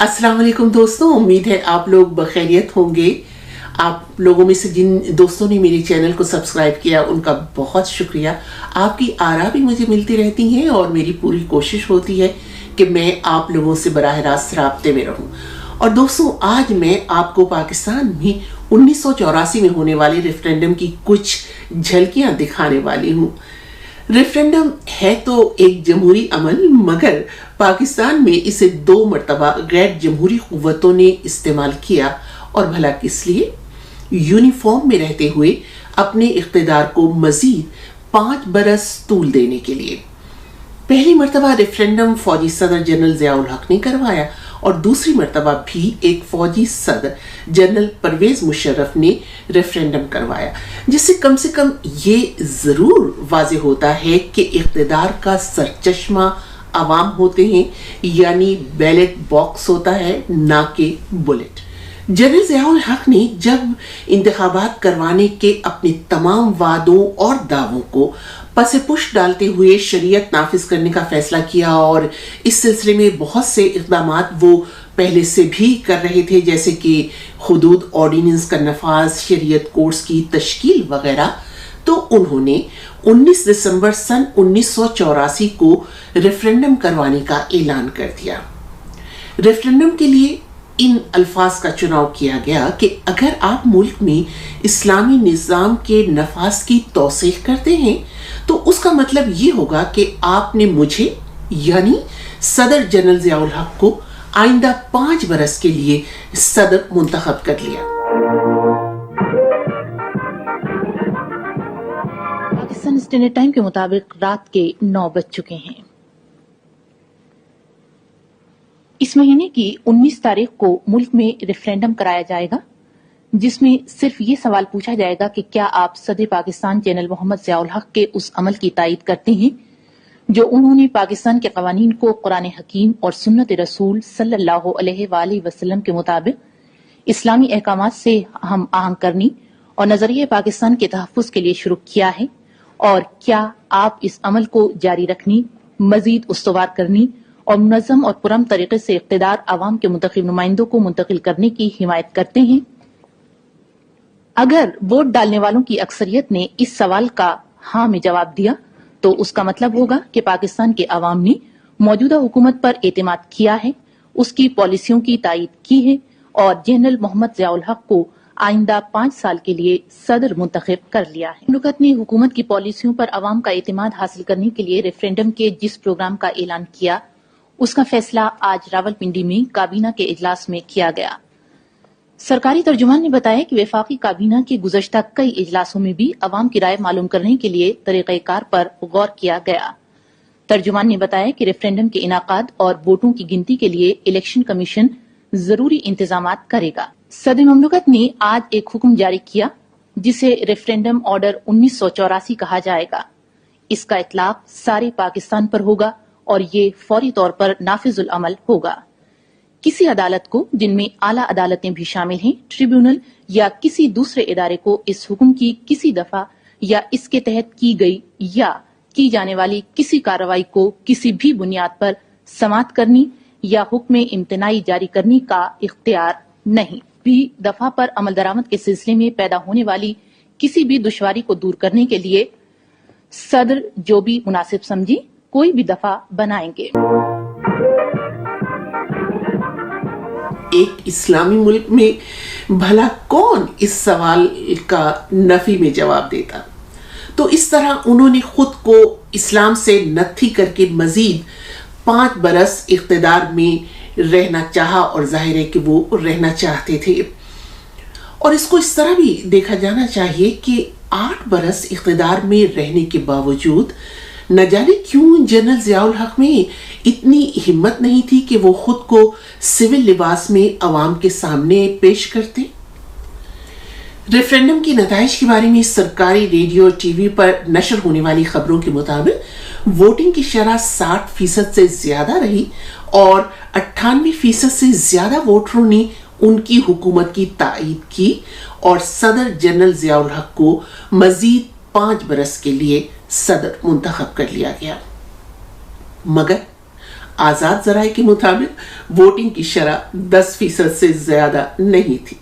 अस्सलाम वालेकुम दोस्तों, उम्मीद है आप लोग बखैरियत होंगे। आप लोगों में से जिन दोस्तों ने मेरे चैनल को सब्सक्राइब किया उनका बहुत शुक्रिया। आपकी आरा भी मुझे मिलती रहती हैं और मेरी पूरी कोशिश होती है कि मैं आप लोगों से बराह रास्त राब्ते में रहूं। और दोस्तों, आज मैं आपको पाकिस्तान में 1984 में होने वाले रेफरेंडम की कुछ झलकियां दिखाने वाली हूं। रेफरेंडम है तो एक जमहूरी अमल, मगर पाकिस्तान में इसे 2 मरतबा गैर जमहूरी कुव्वतों ने इस्तेमाल किया, और भला किस लिए? यूनिफॉर्म में रहते हुए अपने इख्तिदार को मजीद 5 बरस तूल देने के लिए। पहली मरतबा रेफरेंडम फौजी सदर जनरल ज़ियाउल हक ने करवाया और दूसरी मरतबा भी एक फौजी सदर जनरल परवेज मुशर्रफ ने रेफरेंडम करवाया, जिससे कम से कम ये जरूर वाज़े होता है कि इख्तिदार का सरचश्मा अवाम होते हैं, यानी बैलेट बॉक्स होता है, ना कि बुलेट। जनरल ज़ियाउल हक ने जब इंतखाबात करवाने के अपने तमाम वादों और दावों को पसे पुश डालते हुए शरीयत नाफिज करने का फैसला किया, और इस सिलसिले में बहुत से इक़दामात वो पहले से भी कर रहे थे, जैसे कि हुदूद ऑर्डिनेंस का नफाज, शरीयत कोर्ट्स की तश्कील वगैरह। तो उन्होंने 19 दिसंबर सन 1984 को रेफरेंडम करवाने का ऐलान कर दिया। रेफरेंडम के लिए इन अल्फाज का चुनाव किया गया कि अगर आप मुल्क में इस्लामी निज़ाम के नफाज की तौसीक़ करते हैं तो उसका मतलब ये होगा कि आपने मुझे यानी सदर जनरल ज़ियाउल हक को आइंदा 5 बरस के लिए सदर मुंतखब कर लिया। पाकिस्तान स्टैंडर्ड टाइम के मुताबिक रात के 9 बज चुके हैं। इस महीने की 19 तारीख को मुल्क में रेफरेंडम कराया जाएगा, जिसमें सिर्फ ये सवाल पूछा जाएगा कि क्या आप सदर पाकिस्तान जनरल मोहम्मद ज़ियाउल हक के उस अमल की तायीद करते हैं जो उन्होंने पाकिस्तान के कवानीन को कुरान हकीम और सुन्नत रसूल सल्लल्लाहु अलैहि वसल्लम के मुताबिक इस्लामी अहकामात से हम आहंग करनी और नजरिए पाकिस्तान के तहफ़्फ़ुज़ के लिए शुरू किया है, और क्या आप इस अमल को जारी रखनी, मजीद उस्तवार करनी और मुनज़्ज़म और पुरअमन तरीके से इक़्तिदार अवाम के मुंतखब नुमाइंदों को मुंतकिल करने की हिमायत करते हैं। अगर वोट डालने वालों की अक्सरियत ने इस सवाल का हाँ में जवाब दिया तो उसका मतलब होगा कि पाकिस्तान के अवाम ने मौजूदा हुकूमत पर एतमाद किया है, उसकी पॉलिसियों की तायीद की है और जनरल मोहम्मद ज़ियाउल हक को आइंदा 5 साल के लिए सदर मुंतखब कर लिया है। मुल्क ने हुकूमत की पॉलिसियों पर अवाम का एतमाद हासिल करने के लिए रेफरेंडम के जिस प्रोग्राम का ऐलान किया, उसका फैसला आज रावलपिंडी में काबीना के इजलास में किया गया। सरकारी तर्जुमान ने बताया कि वफाकी काबीना के गुज़श्ता कई इजलासों में भी अवाम की राय मालूम करने के लिए तरीक़ेकार पर गौर किया गया। तर्जुमान ने बताया कि रेफरेंडम के इनाकाद और वोटों की गिनती के लिए इलेक्शन कमीशन जरूरी इंतजामात करेगा। सदर ममलकत ने आज एक हुक्म जारी किया, जिसे रेफरेंडम ऑर्डर 1984 कहा जाएगा। इसका इतलाक सारे पाकिस्तान पर होगा और ये फौरी तौर पर नाफिजुल अमल होगा। किसी अदालत को, जिनमें आला अदालतें भी शामिल हैं, ट्रिब्यूनल या किसी दूसरे इदारे को इस हुक्म की किसी दफा या इसके तहत की गई या की जाने वाली किसी कार्रवाई को किसी भी बुनियाद पर समाअत करनी या हुक्म इम्तनाई जारी करने का इख्तियार नहीं। भी दफा पर अमल दरामद के सिलसिले में पैदा होने वाली किसी भी दुश्वारी को दूर करने के लिए सदर जो भी मुनासिब समझी कोई भी दफा बनाएंगे। एक इस्लामी मुल्क में भला कौन इस सवाल का नफी में जवाब देता? तो इस तरह उन्होंने खुद को इस्लाम से नत्थी करके मजीद 5 बरस इख्तिदार में रहना चाहा, और जाहिर है कि वो रहना चाहते थे। और इसको इस तरह भी देखा जाना चाहिए कि 8 बरस इख्तिदार में रहने के बावजूद न जाने क्यों जनरल ज़ियाउल हक में इतनी हिम्मत नहीं थी कि वो खुद को सिविल लिबास में अवाम के सामने पेश करते। रेफरेंडम की नताइज के बारे में सरकारी रेडियो टीवी पर नशर होने वाली खबरों के मुताबिक वोटिंग की शरह 60% से ज्यादा रही और 98% से ज्यादा वोटरों ने उनकी हुकूमत की तायीद की और सदर जनरल ज़ियाउल हक को मजीद 5 बरस के लिए सदर मुंतखब कर लिया गया। मगर آزاد ذرائع کے مطابق ووٹنگ کی شرح 10% سے زیادہ نہیں تھی۔